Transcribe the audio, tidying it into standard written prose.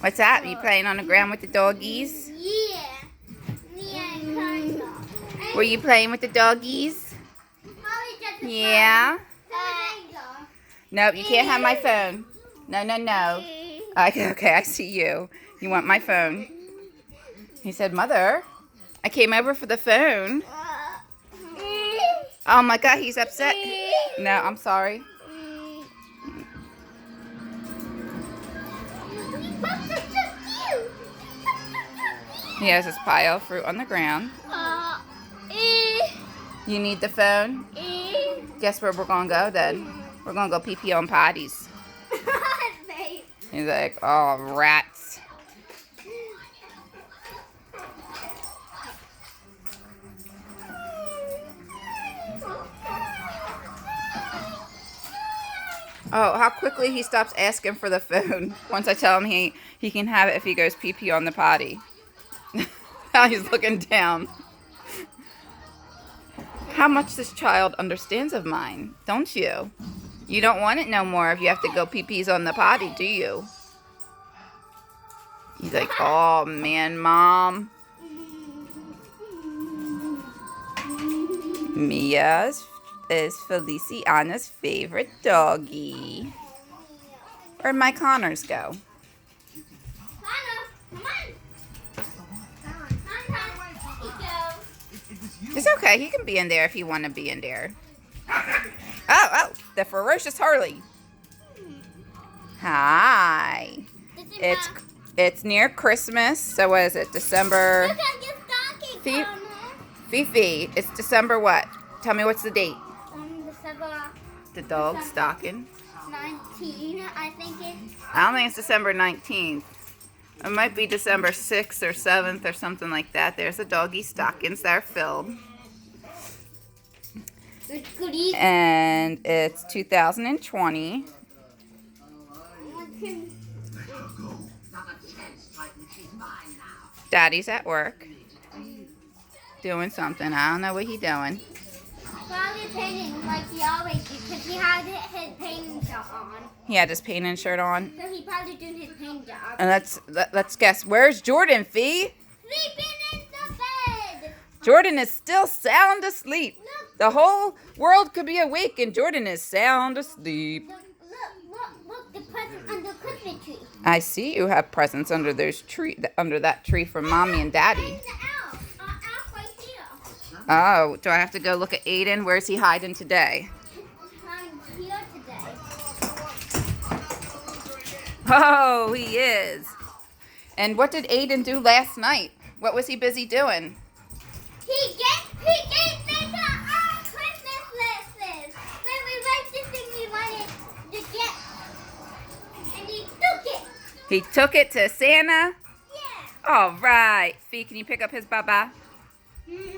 What's that? Are you playing on the ground with the doggies? Yeah. Yeah, kind of. Were you playing with the doggies? Yeah? Nope, you can't have my phone. No, no, no. Okay, I see you. You want my phone. He said, Mother, I came over for the phone. Oh my God, he's upset. No, I'm sorry. He has his pile of fruit on the ground. You need the phone? Guess where we're going to go then? We're going to go pee-pee on potties. He's like, oh, rats. Oh, how quickly he stops asking for the phone once I tell him he can have it if he goes pee-pee on the potty. Now he's looking down. How much this child understands of mine, don't you? You don't want it no more if you have to go pee-pees on the potty, do you? He's like, oh man, Mom. Mia is Feliciana's favorite doggy. Where'd my Connors go? It's okay. He can be in there if you want to be in there. Oh, the ferocious Harley. Hi. It's near Christmas. So what is it? December. Fifi. It's December what? Tell me what's the date. December. The dog stocking. 19, I think it's. I don't think it's December 19th. It might be December 6th or 7th or something like that. There's the doggy stockings that are filled. And it's 2020. Daddy's at work. Doing something. I don't know what he's doing. Probably painting like he always do because he had his painting shirt on. He had his painting shirt on. So he probably doing his painting job. And let's guess. Where's Jordan, Fee? Sleeping in the bed. Jordan is still sound asleep. Look. The whole world could be awake and Jordan is sound asleep. Look, the present under the Christmas tree. I see you have presents under that tree from Mommy and Daddy. Oh, do I have to go look at Aiden? Where's he hiding today? I'm here today. Oh, he is. And what did Aiden do last night? What was he busy doing? He gave Santa our Christmas lists. When we wrote the thing we wanted to get, and he took it. He took it to Santa? Yeah. All right. Fee, can you pick up his baba? Mm-hmm.